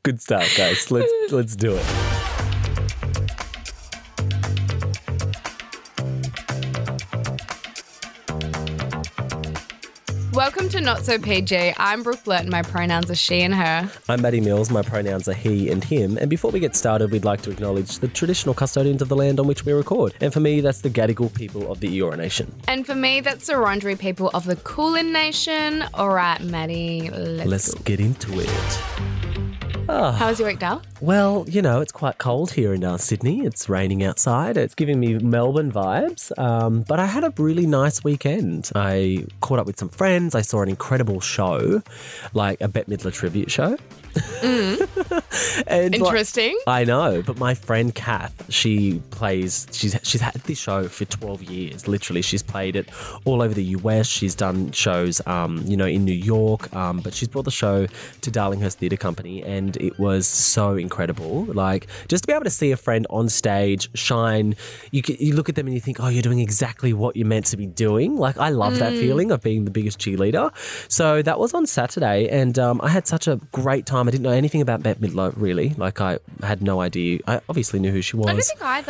Good start, guys. Let's do it. Welcome to Not So PG. I'm Brooke and my pronouns are she and her. I'm Matty Mills. My pronouns are he and him. And before we get started, we'd like to acknowledge the traditional custodians of the land on which we record. And for me, that's the Gadigal People of the Eora Nation. And for me, that's the Wurundjeri people of the Kulin Nation. All right, Matty, let's go. Get into it. How was your week, Dal? Well, you know, it's quite cold here in Sydney. It's raining outside. It's giving me Melbourne vibes. But I had a really nice weekend. I caught up with some friends. I saw an incredible show, like a Bette Midler tribute show. And interesting. I know, but my friend Kath, she's had this show for 12 years. Literally, she's played it all over the US. She's done shows, in New York. But she's brought the show to Darlinghurst Theatre Company, and it was so incredible. Like, just to be able to see a friend on stage shine, you look at them and you think, oh, you're doing exactly what you're meant to be doing. Like, I love that feeling of being the biggest cheerleader. So that was on Saturday, and I had such a great time. I didn't know anything about Bette Midler, really. Like, I had no idea. I obviously knew who she was. I don't think I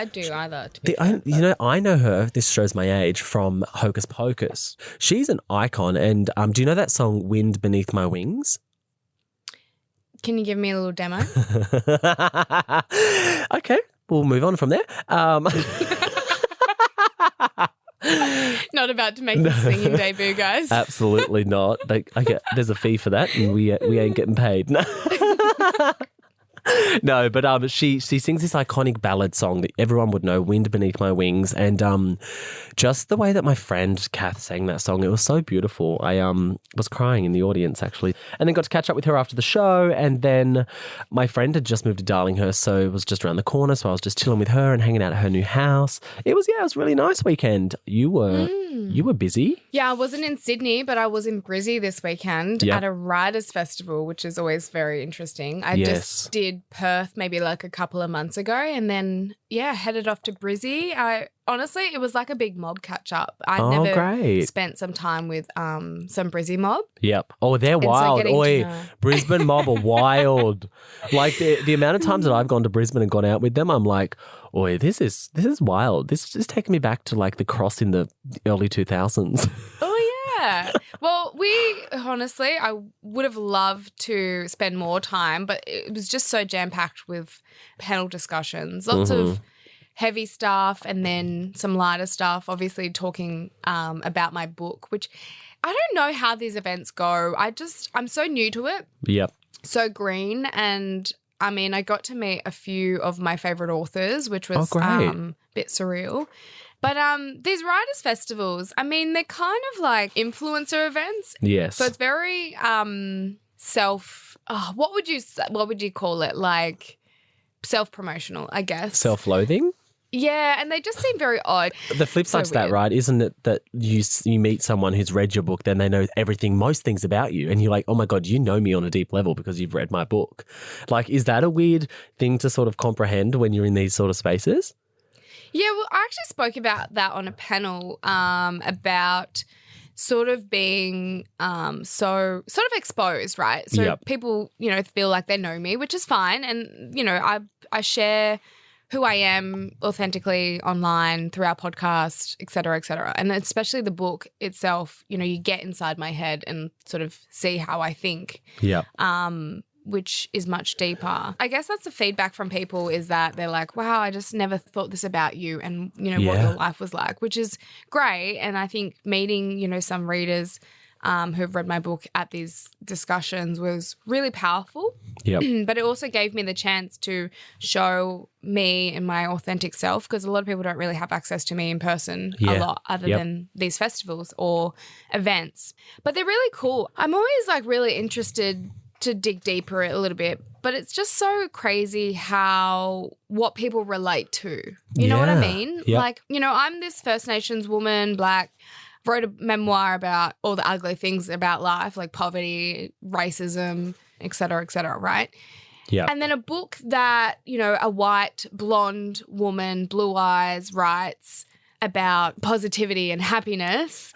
do either. I know her, this shows my age, from Hocus Pocus. She's an icon, and do you know that song, Wind Beneath My Wings? Can you give me a little demo? Okay, we'll move on from there. Not about to make a singing debut, guys. Absolutely not. There's a fee for that, and we ain't getting paid. No, but she sings this iconic ballad song that everyone would know, Wind Beneath My Wings, and just the way that my friend Kath sang that song, it was so beautiful. I was crying in the audience, actually, and then got to catch up with her after the show, and then my friend had just moved to Darlinghurst, so it was just around the corner, so I was just chilling with her and hanging out at her new house. It was a really nice weekend. You were busy? Yeah, I wasn't in Sydney, but I was in Brizzy this weekend at a writers' festival, which is always very interesting. I just did Perth maybe like a couple of months ago, and then headed off to Brizzy. Honestly, it was like a big mob catch up. I'd never spent some time with some Brizzy mob. Yep. Oh, they're wild. Brisbane mob are wild. Like the amount of times that I've gone to Brisbane and gone out with them, I'm like, oi, this is wild. This is taking me back to like the Cross in the early 2000s. Oh, yeah. Well, I would have loved to spend more time, but it was just so jam-packed with panel discussions, lots of heavy stuff and then some lighter stuff, obviously talking about my book, which I don't know how these events go. I'm so new to it. Yep. So green, and I mean, I got to meet a few of my favourite authors, which was a bit surreal. But these writers' festivals, I mean, they're kind of like influencer events. Yes. So it's very what would you call it? Like self-promotional, I guess. Self-loathing? Yeah, and they just seem very odd. The flip side to that, right, isn't it that you meet someone who's read your book, then they know most things about you, and you're like, oh my God, you know me on a deep level because you've read my book. Like, is that a weird thing to sort of comprehend when you're in these sort of spaces? Yeah, well, I actually spoke about that on a panel about sort of being sort of exposed, right? So people, feel like they know me, which is fine. And, I share who I am authentically online through our podcast, et cetera, et cetera. And especially the book itself, you get inside my head and sort of see how I think. Yeah. Which is much deeper. I guess that's the feedback from people, is that they're like, wow, I just never thought this about you and, what your life was like, which is great. And I think meeting, some readers who've read my book at these discussions was really powerful. Yep. But it also gave me the chance to show me and my authentic self, because a lot of people don't really have access to me in person a lot other than these festivals or events. But they're really cool. I'm always like really interested to dig deeper a little bit, but it's just so crazy what people relate to. You know what I mean? Yep. Like, I'm this First Nations woman, Black, wrote a memoir about all the ugly things about life, like poverty, racism, et cetera, right? Yeah. And then a book that, a white, blonde woman, blue eyes, writes about positivity and happiness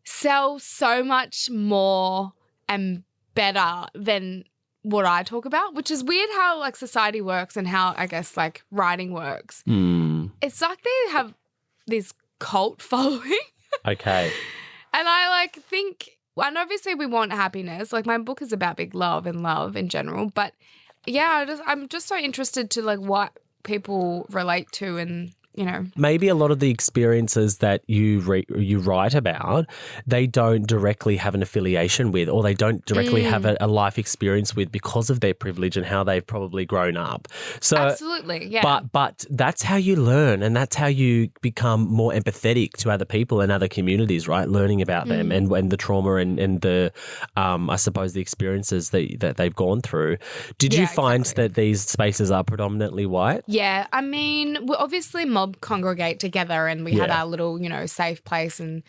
sell so much more and better than what I talk about, which is weird how like society works and how I guess like writing works. It's like they have this cult following. Okay. And I like think, and obviously we want happiness. Like my book is about big love and love in general. But yeah, I'm just so interested to like what people relate to and, you know. Maybe a lot of the experiences that you write about, they don't directly have an affiliation with, or they don't directly have a life experience with because of their privilege and how they've probably grown up. So absolutely, yeah. But that's how you learn, and that's how you become more empathetic to other people and other communities, right? Learning about them and the trauma and the, I suppose, the experiences that they've gone through. Did you find that these spaces are predominantly white? Yeah, I mean, we obviously congregate together and we had our little, you know, safe place and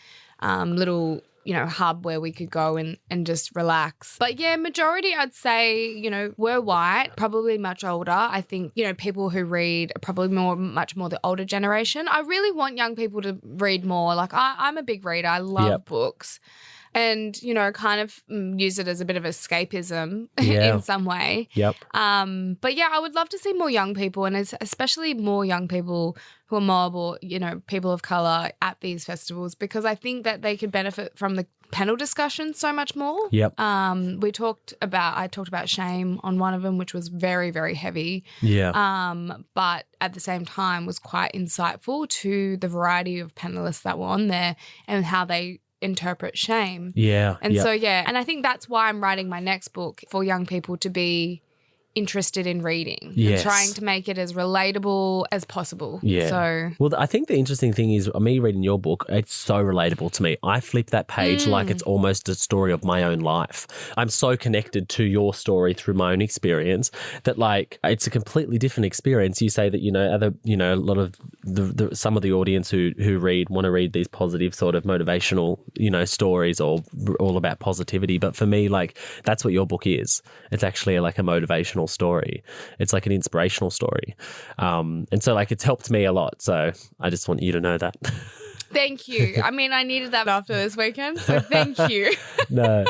little, you know, hub where we could go and just relax. But yeah, majority I'd say, you know, were white, probably much older. I think, you know, people who read are probably much more the older generation. I really want young people to read more. Like I'm a big reader. I love books. And, you know, kind of use it as a bit of escapism in some way. But yeah, I would love to see more young people, and especially more young people who are mob or, you know, people of colour at these festivals, because I think that they could benefit from the panel discussion so much more. I talked about shame on one of them, which was very, very heavy. But at the same time was quite insightful to the variety of panellists that were on there and how they interpret shame. And I think that's why I'm writing my next book, for young people to be interested in reading and trying to make it as relatable as possible. Well, I think the interesting thing is me reading your book, it's so relatable to me. I flip that page like it's almost a story of my own life. I'm so connected to your story through my own experience that like it's a completely different experience. You say that, you know, a lot of some of the audience who want to read these positive sort of motivational, you know, stories or all about positivity. But for me, like that's what your book is. It's actually like a motivational story. It's like an inspirational story. And so like it's helped me a lot. So I just want you to know that. Thank you. I mean, I needed that after this weekend, so thank you. No.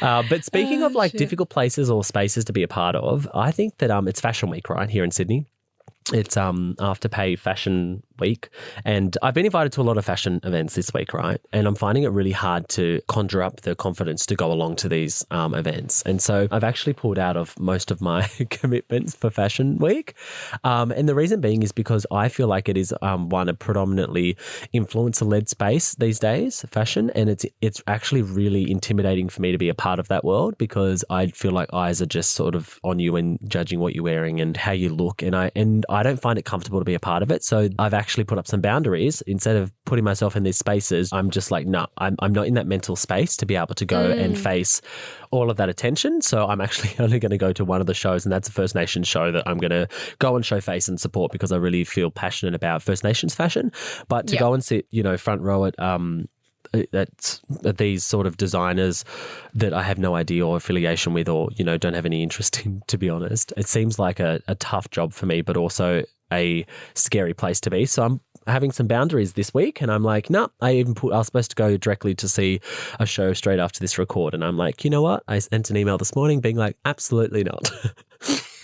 But speaking of like difficult places or spaces to be a part of, I think that it's Fashion Week, right, here in Sydney. It's Afterpay Fashion Week, and I've been invited to a lot of fashion events this week, right? And I'm finding it really hard to conjure up the confidence to go along to these events. And so I've actually pulled out of most of my commitments for Fashion Week. And the reason being is because I feel like it is a predominantly influencer-led space these days, fashion, and it's actually really intimidating for me to be a part of that world, because I feel like eyes are just sort of on you and judging what you're wearing and how you look, and I don't find it comfortable to be a part of it. So I've actually put up some boundaries. Instead of putting myself in these spaces, I'm just like, no, I'm not in that mental space to be able to go and face all of that attention. So I'm actually only going to go to one of the shows, and that's a First Nations show that I'm going to go and show face and support, because I really feel passionate about First Nations fashion. But to go and sit, you know, front row at these sort of designers that I have no idea or affiliation with, or, you know, don't have any interest in, to be honest. It seems like a tough job for me, but also a scary place to be. So I'm having some boundaries this week, and I'm like, no, I was supposed to go directly to see a show straight after this record. And I'm like, you know what? I sent an email this morning being like, absolutely not.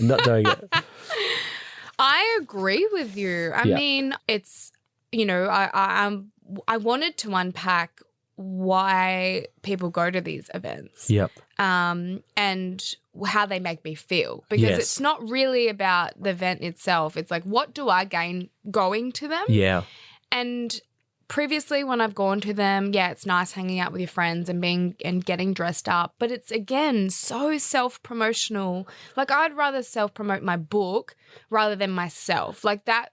I'm not doing it. I agree with you. I mean, it's, you know, I wanted to unpack why people go to these events. And how they make me feel, because it's not really about the event itself. It's like, what do I gain going to them? And previously when I've gone to them, it's nice hanging out with your friends and getting dressed up, but it's again so self-promotional. Like I'd rather self-promote my book rather than myself. Like that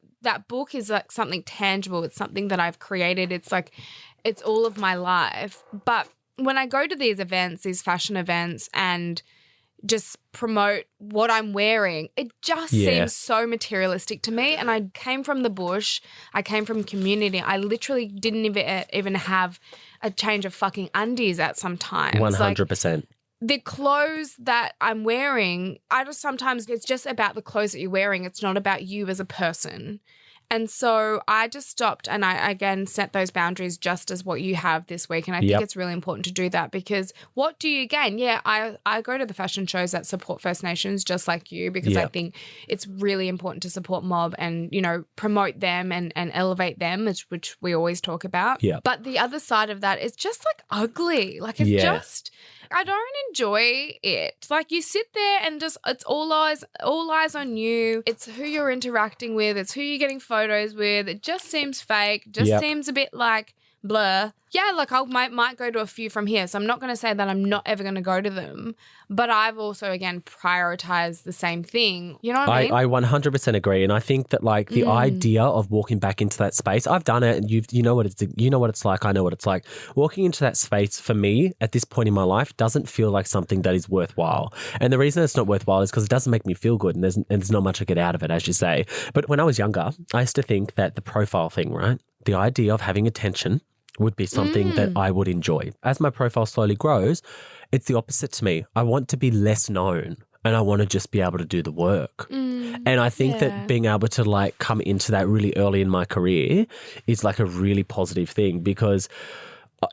book is like something tangible. It's something that I've created. It's like, it's all of my life. But when I go to these events, these fashion events, and just promote what I'm wearing, it just seems so materialistic to me. And I came from the bush. I came from community. I literally didn't even have a change of fucking undies at some times. 100%. Like, the clothes that I'm wearing, sometimes it's just about the clothes that you're wearing. It's not about you as a person. And so I just stopped and I, again, set those boundaries just as what you have this week. And I think it's really important to do that because what do you gain? Yeah, I go to the fashion shows that support First Nations just like you because I think it's really important to support mob and, you know, promote them and elevate them, which we always talk about. Yeah. But the other side of that is just like ugly. Like it's just... I don't enjoy it. Like you sit there and just it's all eyes on you. It's who you're interacting with. It's who you're getting photos with. It just seems fake. Just seems a bit like blur. Yeah, like I might go to a few from here. So I'm not going to say that I'm not ever going to go to them. But I've also, again, prioritized the same thing. You know what I mean? I 100% agree. And I think that like the idea of walking back into that space, I've done it and you know what it's like. I know what it's like. Walking into that space for me at this point in my life doesn't feel like something that is worthwhile. And the reason it's not worthwhile is because it doesn't make me feel good and there's not much I get out of it, as you say. But when I was younger, I used to think that the profile thing, right? The idea of having attention would be something that I would enjoy. As my profile slowly grows, it's the opposite to me. I want to be less known and I want to just be able to do the work. And I think that being able to like come into that really early in my career is like a really positive thing because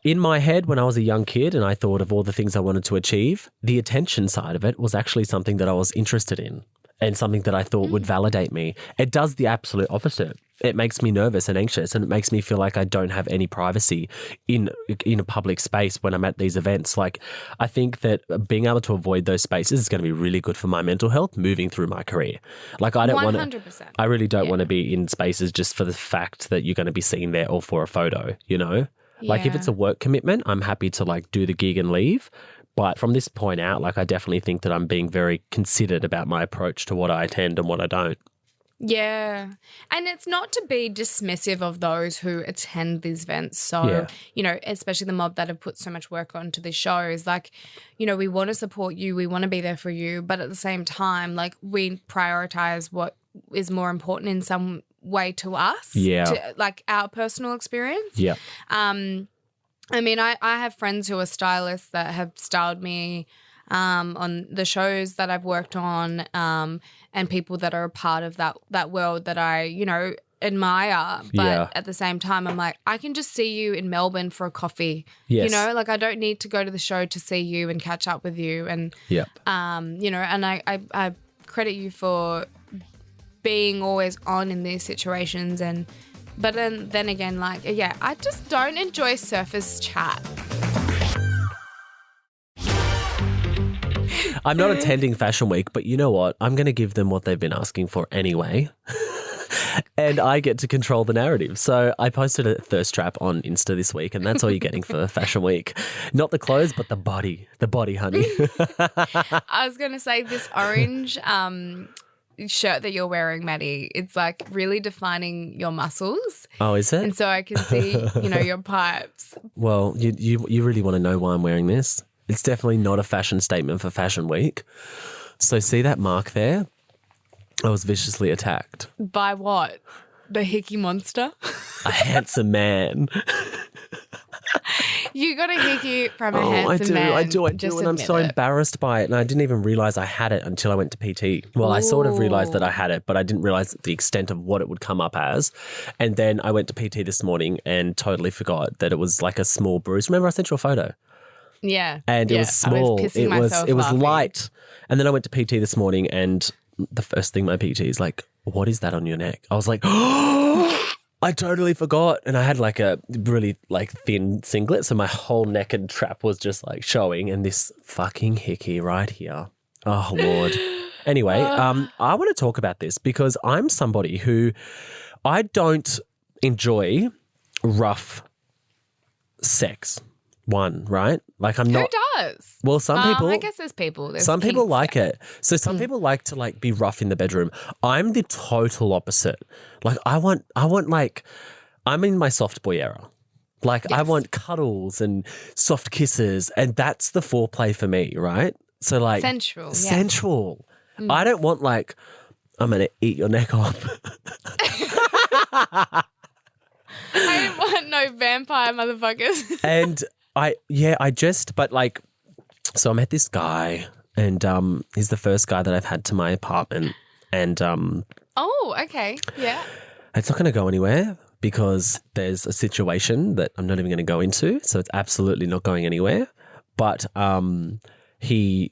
in my head when I was a young kid and I thought of all the things I wanted to achieve, the attention side of it was actually something that I was interested in and something that I thought would validate me. It does the absolute opposite. It makes me nervous and anxious and it makes me feel like I don't have any privacy in a public space when I'm at these events. Like I think that being able to avoid those spaces is going to be really good for my mental health moving through my career. Like I don't want to, I really don't want to be in spaces just for the fact that you're going to be seen there or for a photo, you know? Like if it's a work commitment, I'm happy to like do the gig and leave. But from this point out, like I definitely think that I'm being very considered about my approach to what I attend and what I don't. Yeah. And it's not to be dismissive of those who attend these events. So, you know, especially the mob that have put so much work onto the shows. Like, you know, we want to support you. We want to be there for you. But at the same time, like we prioritize what is more important in some way to us. To, like our personal experience. Yeah. I mean, I have friends who are stylists that have styled me on the shows that I've worked on and people that are a part of that world that I, you know, admire. But at the same time, I'm like, I can just see you in Melbourne for a coffee. You know, like I don't need to go to the show to see you and catch up with you. And, you know, and I credit you for being always on in these situations but then again, like, I just don't enjoy surface chat. I'm not attending Fashion Week, but you know what? I'm going to give them what they've been asking for anyway. And I get to control the narrative. So I posted a thirst trap on Insta this week and that's all you're getting for Fashion Week. Not the clothes, but the body. The body, honey. I was going to say this orange shirt that you're wearing, Matty, it's like really defining your muscles. Oh, is it? And so I can see, you know, your pipes. Well, you really want to know why I'm wearing this? It's definitely not a fashion statement for Fashion Week. So see that mark there? I was viciously attacked. By what? The hickey monster? A handsome man. You got a hickey from a handsome man. I do. And I'm so embarrassed by it. And I didn't even realise I had it until I went to PT. Well, I sort of realised that I had it, but I didn't realise the extent of what it would come up as. And then I went to PT this morning and totally forgot that it was like a small bruise. Remember I sent you a photo? Yeah. And it was small. It was light. And then I went to PT this morning and the first thing my PT is like, what is that on your neck? I was like, oh, I totally forgot. And I had like a really like thin singlet. So my whole neck and trap was just like showing and this fucking hickey right here. Oh, Lord. Anyway, I want to talk about this because I'm somebody who I don't enjoy rough sex. One, right? Like I'm not. Who does? Well, some people. I guess there's people. Some people like it. So some people like to like be rough in the bedroom. I'm the total opposite. Like I want like, I'm in my soft boy era. Like I want cuddles and soft kisses, and that's the foreplay for me, right? So like sensual. I don't want like I'm gonna eat your neck off. I don't want no vampire motherfuckers. And but like, so I met this guy and he's the first guy that I've had to my apartment and oh, okay. Yeah. It's not going to go anywhere because there's a situation that I'm not even going to go into. So it's absolutely not going anywhere. But he's,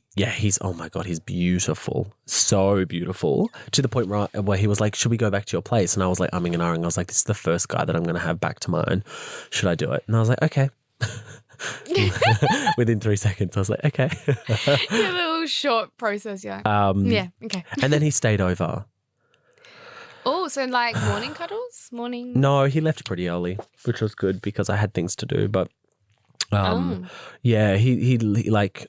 oh my God, he's beautiful. So beautiful. To the point where he was like, should we go back to your place? And I was like, umming and ahhing. I was like, this is the first guy that I'm going to have back to mine. Should I do it? And I was like, okay. Within 3 seconds, I was like, okay. Yeah, a little short process, yeah. Yeah, okay. And then he stayed over. Oh, so like morning cuddles? Morning? No, he left pretty early, which was good because I had things to do. But yeah, he like,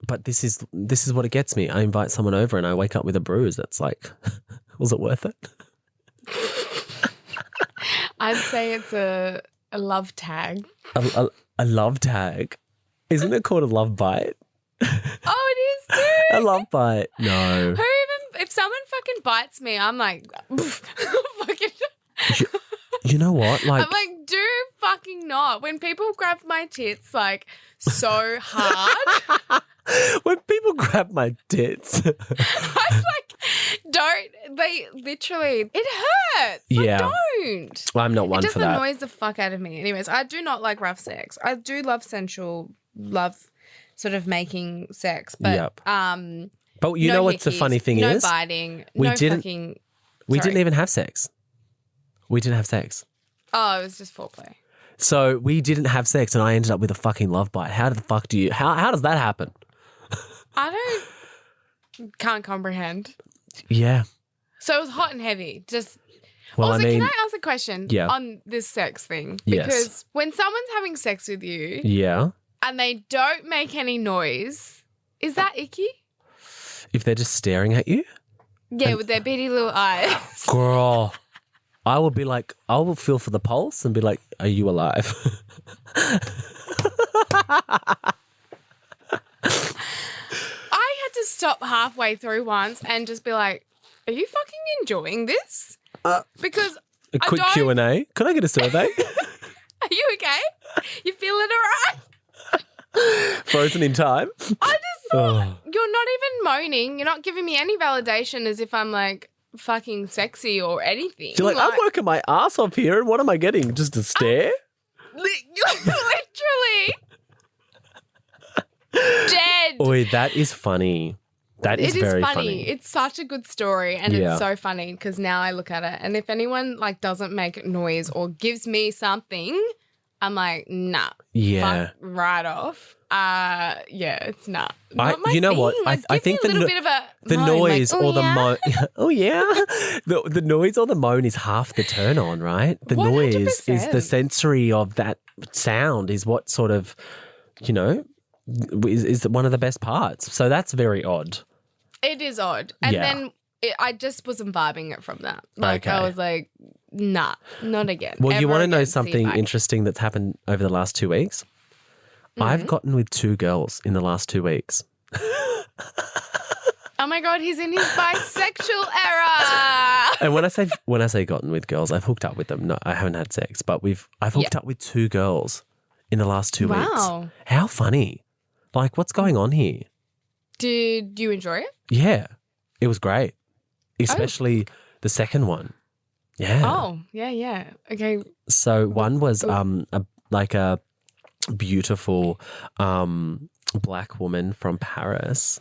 but this is what it gets me. I invite someone over and I wake up with a bruise. That's like, was it worth it? I'd say it's a love tag. A love tag? Isn't it called a love bite? Oh, it is too. A love bite? No. If someone fucking bites me, I'm like, fucking. You know what? Like, I'm like, do fucking not. When people grab my tits like so hard. When people grab my tits. I'm like, don't. They literally, it hurts. Yeah. Like, don't. I'm not one for that. It just that. annoys the fuck out of me. Anyways, I do not like rough sex. I do love sensual, love sort of making sex. But, yep. But you know what's the funny thing no is? No biting. We no didn't, fucking. We didn't even have sex. We didn't have sex. Oh, it was just foreplay. So we didn't have sex and I ended up with a fucking love bite. How the fuck do you, how does that happen? Can't comprehend. Yeah. So it was hot and heavy. Just. Well, also, I mean, can I ask a question on this sex thing? Yes. Because when someone's having sex with you. Yeah. And they don't make any noise, is that icky? If they're just staring at you? Yeah, with their beady little eyes. Girl, I will be like, I will feel for the pulse and be like, are you alive? I had to stop halfway through once and just be like, are you fucking enjoying this? Because a quick Q&A. Can I get a survey? Are you okay? You feeling all right? Frozen in time? I just thought, you're not even moaning. You're not giving me any validation as if I'm like fucking sexy or anything. You're like, I'm working my ass off here and what am I getting? Just a stare? Literally. Dead. Oi, that is funny. That is very funny. It's such a good story and it's so funny because now I look at it and if anyone like doesn't make noise or gives me something, I'm like, nah. Yeah. Fuck right off. Yeah, it's not You my know thing. what? Like, I think give me a little bit of a moan, noise like, or the yeah? moan. Oh yeah, the noise or the moan is half the turn on, right? The 100%. noise is the sensory of that sound is what sort of, you know, is one of the best parts. So that's very odd. It is odd, and then I just wasn't vibing it from that. Like Okay. I was like, nah, not again. Well, you want to know again. something See you, bye. interesting that's happened over the last 2 weeks? I've gotten with 2 girls in the last 2 weeks. Oh my God, he's in his bisexual era. And when I say gotten with girls, I've hooked up with them. No, I haven't had sex, but I've hooked up with 2 girls in the last 2 weeks. Wow. How funny. Like, what's going on here? Did you enjoy it? Yeah. It was great. Especially the second one. Yeah. Oh, yeah. Okay. So one was a beautiful black woman from Paris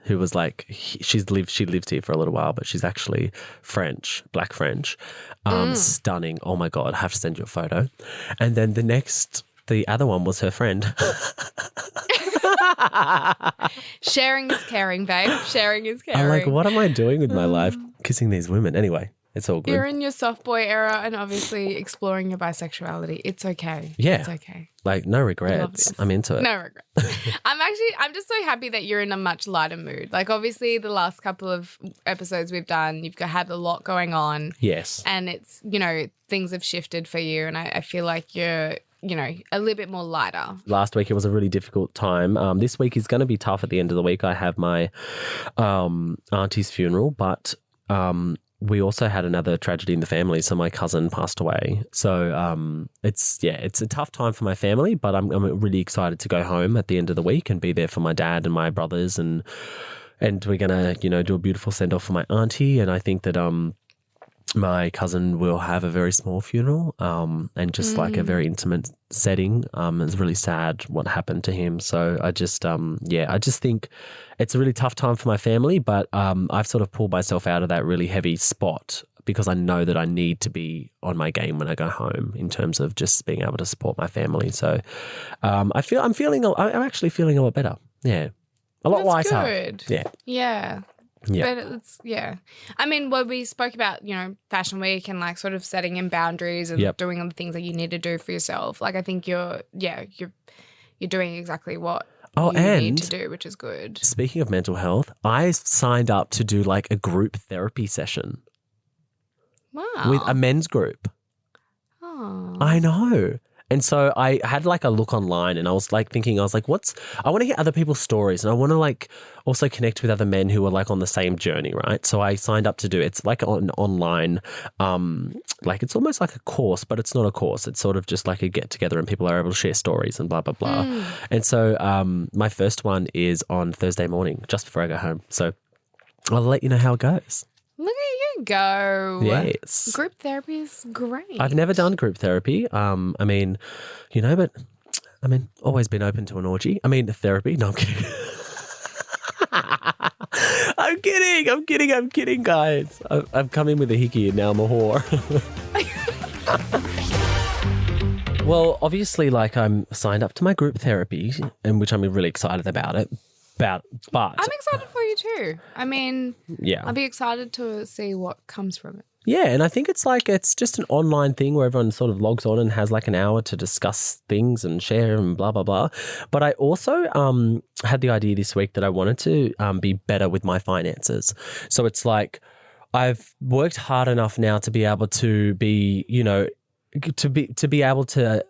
who was like she lived here for a little while, but she's actually French, black French. Stunning. Oh my God, I have to send you a photo. And then the other one was her friend. Sharing is caring, babe. Sharing is caring. I'm like, what am I doing with my life? Kissing these women. Anyway, it's all good. You're in your soft boy era and obviously exploring your bisexuality. It's okay. Yeah. It's okay. Like, no I love regrets. this. I'm into it. No regret. I'm just so happy that you're in a much lighter mood. Like, obviously, the last couple of episodes we've done, you've had a lot going on. Yes. And it's, things have shifted for you. And I feel like you're, a little bit more lighter. Last week it was a really difficult time. This week is going to be tough at the end of the week. I have my auntie's funeral, but we also had another tragedy in the family. So my cousin passed away. So it's a tough time for my family, but I'm really excited to go home at the end of the week and be there for my dad and my brothers and we're going to, do a beautiful send off for my auntie. And I think that my cousin will have a very small funeral and just like a very intimate setting. It's really sad what happened to him. So I just, I just think it's a really tough time for my family, but I've sort of pulled myself out of that really heavy spot because I know that I need to be on my game when I go home in terms of just being able to support my family. So I'm actually feeling a lot better. Yeah. A lot That's wiser. good. Yeah. Yeah. Yeah. But it's, I mean, when we spoke about, Fashion Week and like sort of setting in boundaries and doing all the things that you need to do for yourself, like I think you're doing exactly what you need to do, which is good. Speaking of mental health, I signed up to do like a group therapy session. Wow. With a men's group. Oh. I know. And so I had like a look online and I was like thinking, I want to hear other people's stories and I want to like also connect with other men who are like on the same journey, right? So I signed up to do, it's like an online, like it's almost like a course, but it's not a course. It's sort of just like a get together and people are able to share stories and blah, blah, blah. And so my first one is on Thursday morning, just before I go home. So I'll let you know how it goes. Look at you go. Yes. Group therapy is great. I've never done group therapy. But always been open to an orgy. Therapy. No, I'm kidding. I'm kidding, guys. I've come in with a hickey and now I'm a whore. Well, obviously, like I'm signed up to my group therapy, and which I'm really excited about it. But I'm excited for you too. I'll be excited to see what comes from it. Yeah, and I think it's just an online thing where everyone sort of logs on and has like an hour to discuss things and share and blah, blah, blah. But I also had the idea this week that I wanted to be better with my finances. So it's like I've worked hard enough now to be able to be, to be able to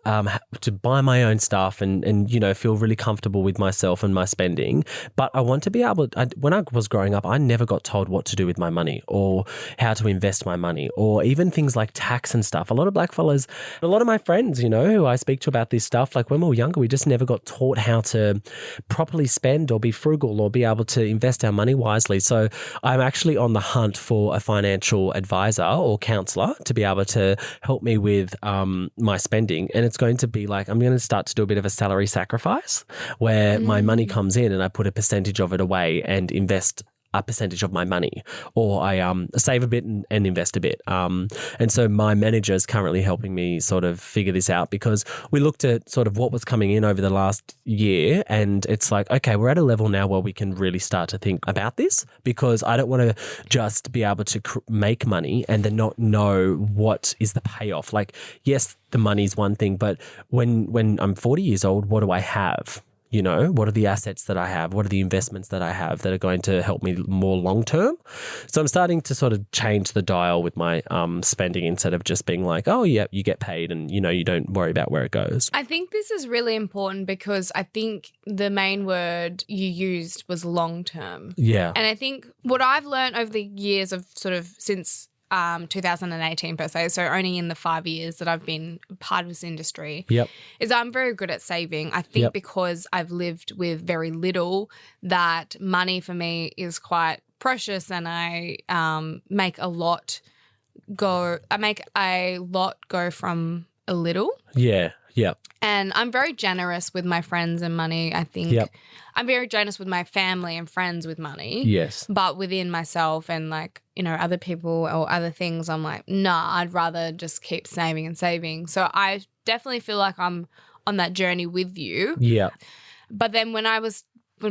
buy my own stuff and feel really comfortable with myself and my spending. But I want to be able when I was growing up, I never got told what to do with my money or how to invest my money or even things like tax and stuff. A lot of black fellas, a lot of my friends, who I speak to about this stuff, like when we were younger, we just never got taught how to properly spend or be frugal or be able to invest our money wisely. So I'm actually on the hunt for a financial advisor or counselor to be able to help me with my spending, and it's going to be like I'm going to start to do a bit of a salary sacrifice where my money comes in and I put a percentage of it away and invest a percentage of my money, or I save a bit and invest a bit. And so my manager is currently helping me sort of figure this out because we looked at sort of what was coming in over the last year, and it's like, okay, we're at a level now where we can really start to think about this because I don't want to just be able to make money and then not know what is the payoff. Like, yes, the money's one thing, but when I'm 40 years old, what do I have? What are the assets that I have? What are the investments that I have that are going to help me more long term? So I'm starting to sort of change the dial with my spending instead of just being like, oh, yeah, you get paid and, you don't worry about where it goes. I think this is really important because I think the main word you used was long term. Yeah. And I think what I've learned over the years of sort of since 2018 per se, so only in the 5 years that I've been part of this industry, is I'm very good at saving. I think because I've lived with very little, that money for me is quite precious, and I make a lot go from a little. Yeah. Yeah. And I'm very generous with my friends and money. I think I'm very generous with my family and friends with money. Yes. But within myself and like, other people or other things, I'm like, nah, I'd rather just keep saving and saving. So I definitely feel like I'm on that journey with you. Yeah. But then when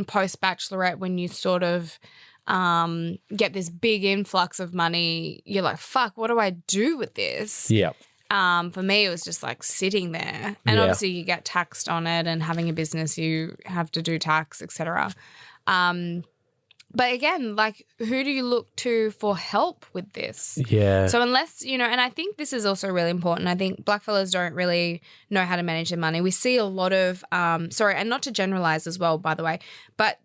post bachelorette, when you sort of get this big influx of money, you're like, fuck, what do I do with this? Yeah. For me, it was just like sitting there, and obviously you get taxed on it, and having a business, you have to do tax, etc. But again, like, who do you look to for help with this? Yeah. So unless, and I think this is also really important. I think blackfellas don't really know how to manage their money. We see a lot of, and not to generalize as well, by the way, but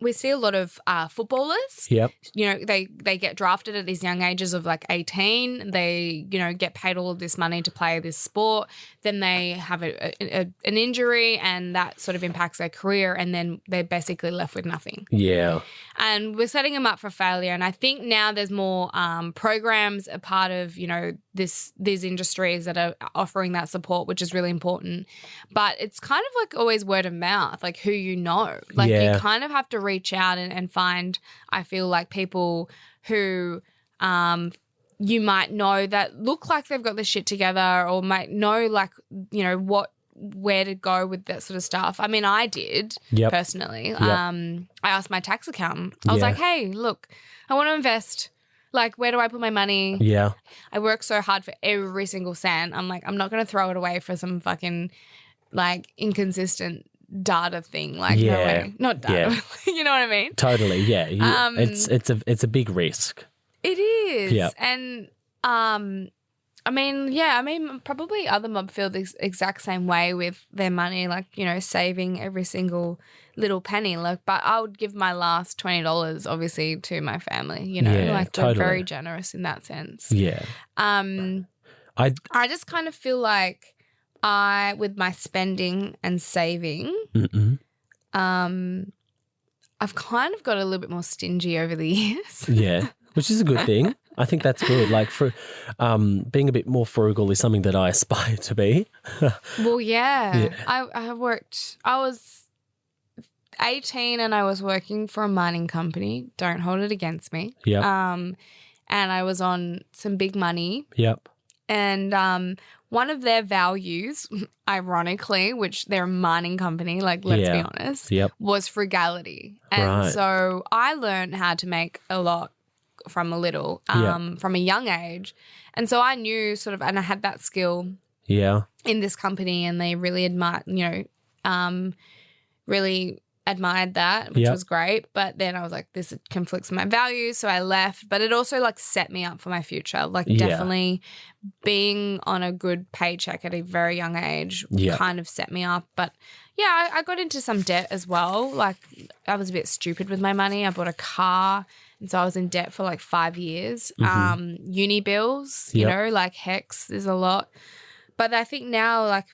we see a lot of footballers. Yep. You know, they get drafted at these young ages of like 18. They, you know, get paid all of this money to play this sport. Then they have an injury and that sort of impacts their career, and then they're basically left with nothing. Yeah. And we're setting them up for failure. And I think now there's more programs a part of, you know, these industries that are offering that support, which is really important. But it's kind of like always word of mouth, like who you know. Like you kind of have to reach out and find, I feel like, people who you might know that look like they've got the shit together, or might know, like, you know, where to go with that sort of stuff. I mean, I did personally. I asked my tax accountant. I was like, hey, look, I want to invest. Like, where do I put my money? Yeah. I work so hard for every single cent. I'm like, I'm not going to throw it away for some fucking, like, inconsistent data thing. Like, no way. Not data. Yeah. You know what I mean? Totally, yeah. It's a big risk. It is. Yeah. And, I mean, probably other mob feel the exact same way with their money, like, you know, saving every single little penny. Like, but I would give my last $20, obviously, to my family, you know, like totally. We're very generous in that sense. Yeah. I just kind of feel like with my spending and saving, I've kind of got a little bit more stingy over the years. Yeah, which is a good thing. I think that's good. Like, for being a bit more frugal is something that I aspire to be. Well, yeah. I was 18 and I was working for a mining company. Don't hold it against me. Yep. And I was on some big money. Yep. And one of their values, ironically, which they're a mining company, like, let's be honest, was frugality. And so I learned how to make a lot from a little, from a young age. And so I knew sort of, and I had that skill in this company, and they really really admired that, which was great. But then I was like, this conflicts with my values. So I left, but it also like set me up for my future. Like definitely being on a good paycheck at a very young age kind of set me up. But yeah, I got into some debt as well. Like, I was a bit stupid with my money. I bought a car. And so I was in debt for like 5 years. Uni bills, you know, like hex, there's a lot. But I think now, like,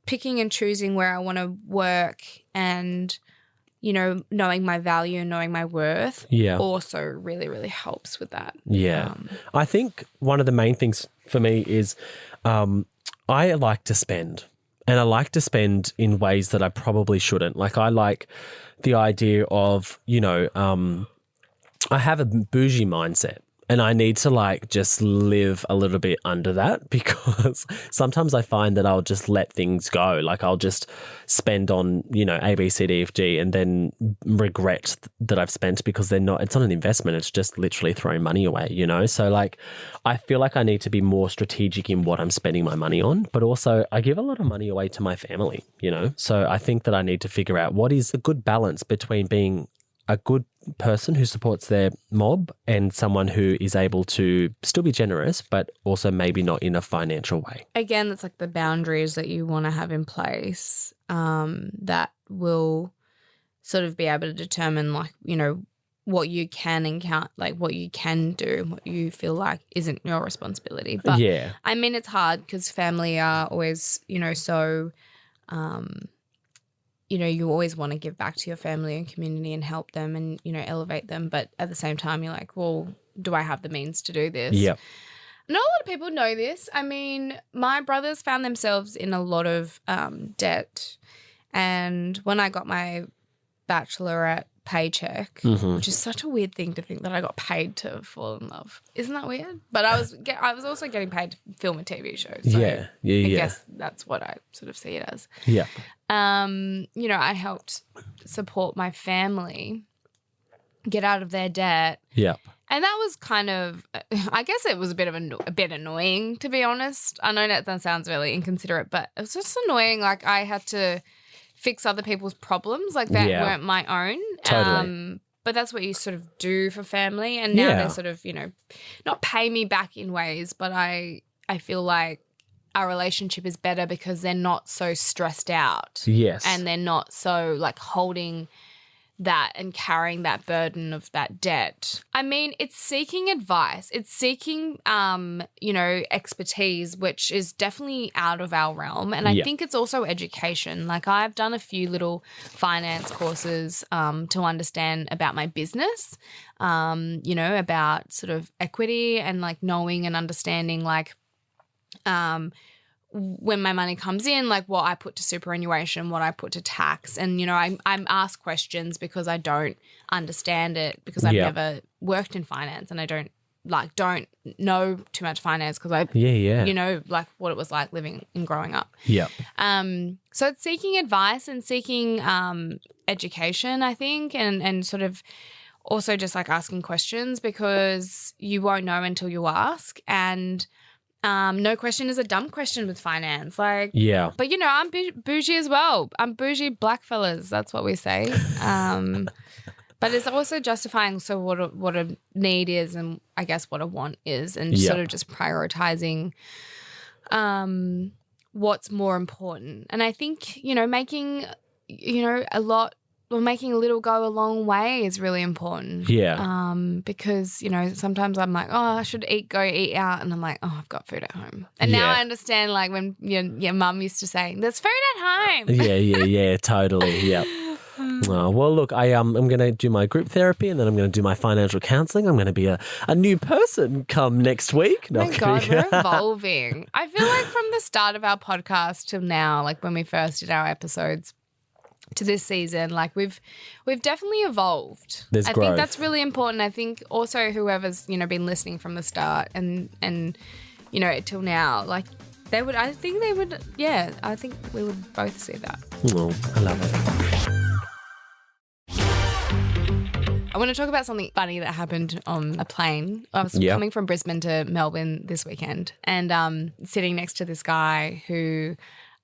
picking and choosing where I want to work and, you know, knowing my value and knowing my worth also really, really helps with that. Yeah. I think one of the main things for me is I like to spend. And I like to spend in ways that I probably shouldn't. Like, I like the idea of, you know, I have a bougie mindset. And I need to, like, just live a little bit under that, because sometimes I find that I'll just let things go. Like, I'll just spend on, you know, A, B, C, D, F, G, and then regret that I've spent, because it's not an investment. It's just literally throwing money away, you know? So, like, I feel like I need to be more strategic in what I'm spending my money on, but also I give a lot of money away to my family, you know? So I think that I need to figure out what is a good balance between being a good person who supports their mob and someone who is able to still be generous, but also maybe not in a financial way. Again, that's like the boundaries that you want to have in place, that will sort of be able to determine, like, you know, what you can and can't, like what you can do, what you feel like isn't your responsibility. But I mean, it's hard because family are always, you know, so you know, you always want to give back to your family and community and help them and, you know, elevate them. But at the same time, you're like, well, do I have the means to do this? Yeah. Not a lot of people know this. I mean, my brothers found themselves in a lot of debt. And when I got my bachelorette paycheck, which is such a weird thing to think that I got paid to fall in love. Isn't that weird? But I was also getting paid to film a TV show. So I guess that's what I sort of see it as. Yeah. You know, I helped support my family get out of their debt. Yeah. And that was kind of, I guess it was a bit annoying, to be honest. I know that sounds really inconsiderate, but it was just annoying. Like, I had to fix other people's problems, like that weren't my own. Totally. But that's what you sort of do for family. And now they sort of, you know, not pay me back in ways, but I feel like our relationship is better because they're not so stressed out. Yes. And they're not so, like, holding that and carrying that burden of that debt. I mean, it's seeking advice. It's seeking, expertise, which is definitely out of our realm. And I think it's also education. Like I've done a few little finance courses to understand about my business, about sort of equity and like knowing and understanding like when my money comes in, like what I put to superannuation, what I put to tax. And, I'm asked questions because I don't understand it because I've never worked in finance and I don't know too much finance because I, like what it was like living and growing up. Yeah. So it's seeking advice and seeking education, I think, and sort of also just like asking questions because you won't know until you ask. And no question is a dumb question with finance. Like, yeah. But, I'm bougie as well. I'm bougie black fellas. That's what we say. But it's also justifying so what a need is and I guess what a want is and sort of just prioritizing what's more important. And I think, making, making a little go a long way is really important. Yeah. Because, sometimes I'm like, oh, I should go eat out. And I'm like, oh, I've got food at home. And now I understand like when your mum used to say, there's food at home. Yeah, totally. Yep. Oh, well, look, I'm going to do my group therapy and then I'm going to do my financial counselling. I'm going to be a new person come next week. No, oh my God, we're evolving. I feel like from the start of our podcast till now, like when we first did our episodes, to this season, like we've definitely evolved. There's growth. I think that's really important. I think also whoever's been listening from the start and till now, like I think we would both see that. Oh, I love it. I want to talk about something funny that happened on a plane. I was coming from Brisbane to Melbourne this weekend and sitting next to this guy who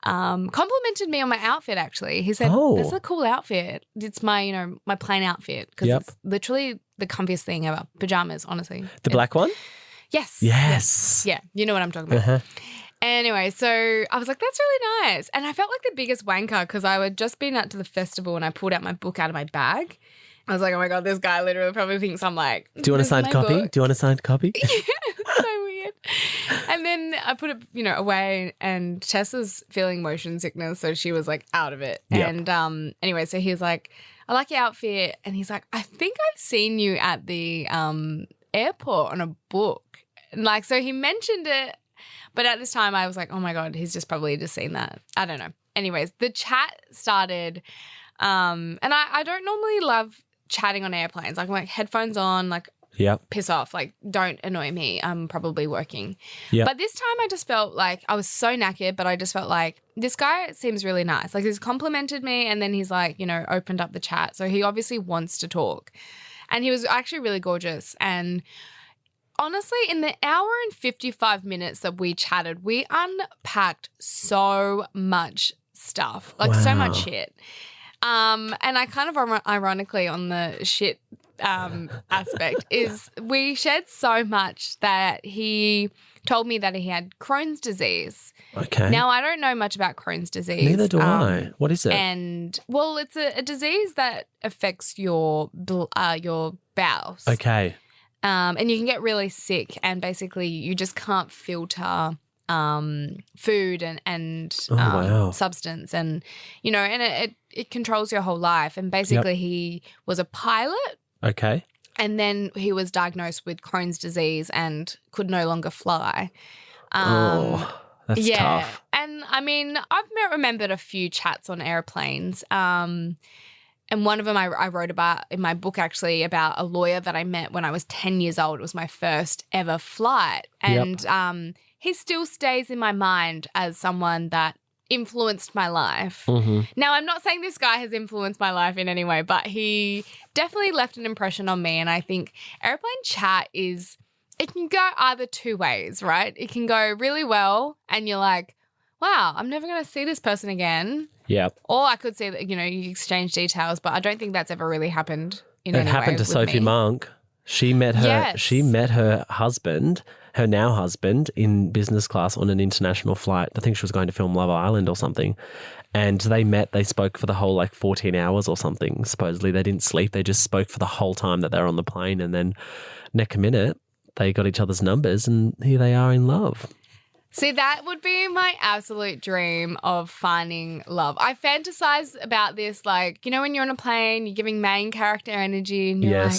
complimented me on my outfit actually. He said, that's a cool outfit. It's my, my plain outfit because it's literally the comfiest thing about pajamas, honestly. The black one? Yes. Yes. Yeah, you know what I'm talking about. Uh-huh. Anyway, so I was like, that's really nice. And I felt like the biggest wanker because I had just been out to the festival and I pulled out my book out of my bag. I was like, oh my God, this guy literally probably thinks I'm like, do you want a signed copy? Book? Do you want a signed copy? Yeah, it's so weird. And then I put it, away and Tessa's feeling motion sickness. So she was like out of it. Yep. And anyway, so he was like, I like your outfit. And he's like, I think I've seen you at the airport on a book. And like, so he mentioned it. But at this time I was like, oh my God, he's just probably just seen that. I don't know. Anyways, the chat started and I don't normally love chatting on airplanes. Like I'm like headphones on, like piss off, like don't annoy me. I'm probably working. Yep. But this time I just felt like I was so knackered, but I just felt like this guy seems really nice. Like he's complimented me and then he's like, opened up the chat. So he obviously wants to talk. And he was actually really gorgeous. And honestly, in the hour and 55 minutes that we chatted, we unpacked so much stuff, like so much shit. And I kind of ironically on the shit aspect is we shared so much that he told me that he had Crohn's disease. Okay. Now, I don't know much about Crohn's disease. Neither do I. What is it? And, well, it's a disease that affects your bowels. Okay. And you can get really sick and basically you just can't filter food and substance and, and it controls your whole life. And basically he was a pilot. Okay. And then he was diagnosed with Crohn's disease and could no longer fly. That's tough. And I mean, I've remembered a few chats on airplanes. And one of them I wrote about in my book actually about a lawyer that I met when I was 10 years old. It was my first ever flight. And he still stays in my mind as someone that influenced my life. Mm-hmm. Now, I'm not saying this guy has influenced my life in any way, but he definitely left an impression on me. And I think airplane chat it can go either two ways, right? It can go really well and you're like, wow, I'm never going to see this person again. Yeah. Or I could say that, you exchange details, but I don't think that's ever really happened in any way. It happened to Sophie Monk. She met her husband, her now husband, in business class on an international flight. I think she was going to film Love Island or something. And they spoke for the whole 14 hours or something. Supposedly they didn't sleep. They just spoke for the whole time that they were on the plane. And then next minute, they got each other's numbers and here they are in love. See, that would be my absolute dream of finding love. I fantasize about this, when you're on a plane, you're giving main character energy and you're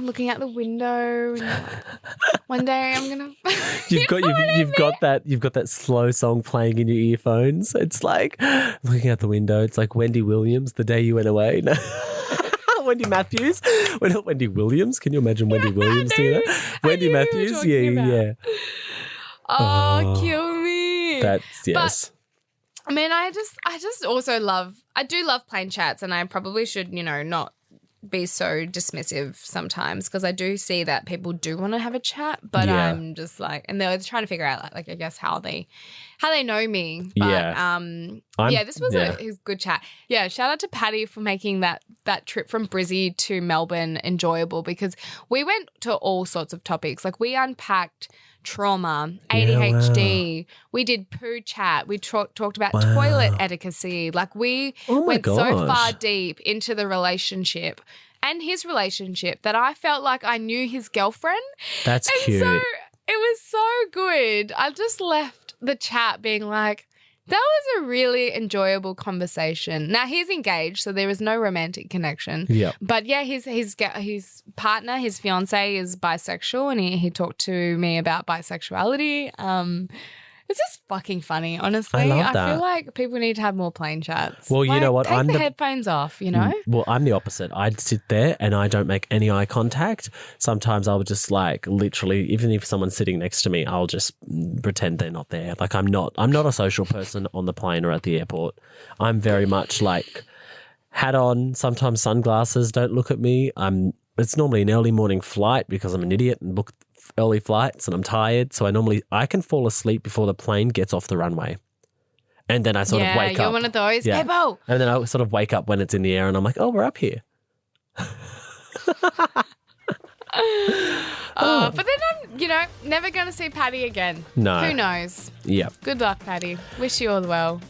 looking out the window. And one day I'm gonna. You've got that slow song playing in your earphones. It's like looking out the window. It's like Wendy Williams, The Day You Went Away. No. Wendy Matthews. We're not Wendy Williams. Can you imagine Wendy Williams doing that? Wendy Matthews. Yeah. Oh, kill me. That's yes. But, I mean, I just also love plane chats, and I probably should, not be so dismissive sometimes because I do see that people do want to have a chat, but I'm just and they're trying to figure out I guess how they know me. But this was a good chat. Yeah, shout out to Patty for making that trip from Brizzy to Melbourne enjoyable because we went to all sorts of topics. We unpacked trauma, ADHD. We did poo chat. We talked about toilet etiquette. We went so far deep into the relationship and his relationship that I felt like I knew his girlfriend. That's cute. So it was so good. I just left the chat being that was a really enjoyable conversation. Now, he's engaged, so there was no romantic connection. Yeah. But, his partner, his fiancé is bisexual, and he talked to me about bisexuality. It's just fucking funny, honestly. I love that. I feel like people need to have more plane chats. Well, you know what? Take the headphones off, Well, I'm the opposite. I'd sit there and I don't make any eye contact. Sometimes I'll just literally, even if someone's sitting next to me, I'll just pretend they're not there. I'm not a social person on the plane or at the airport. I'm very much hat on, sometimes sunglasses, don't look at me. It's normally an early morning flight because I'm an idiot and book early flights and I'm tired. So I can fall asleep before the plane gets off the runway. And then I sort of wake up. Yeah, you're one of those people. And then I sort of wake up when it's in the air and I'm like, oh, we're up here. But then I'm, never going to see Patty again. No. Who knows? Yeah. Good luck, Patty. Wish you all well.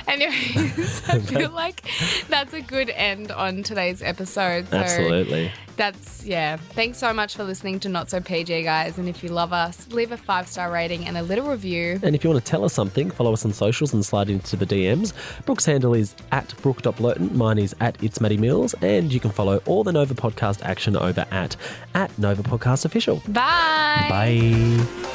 Anyways, I feel like that's a good end on today's episode. So Absolutely. Thanks so much for listening to Not So PG, guys. And if you love us, leave a 5-star rating and a little review. And if you want to tell us something, follow us on socials and slide into the DMs. Brooke's handle is @Brooke.Blurton. Mine is @It'sMattyMills. And you can follow all the Nova Podcast action over at Nova Podcast Official. Bye. Bye.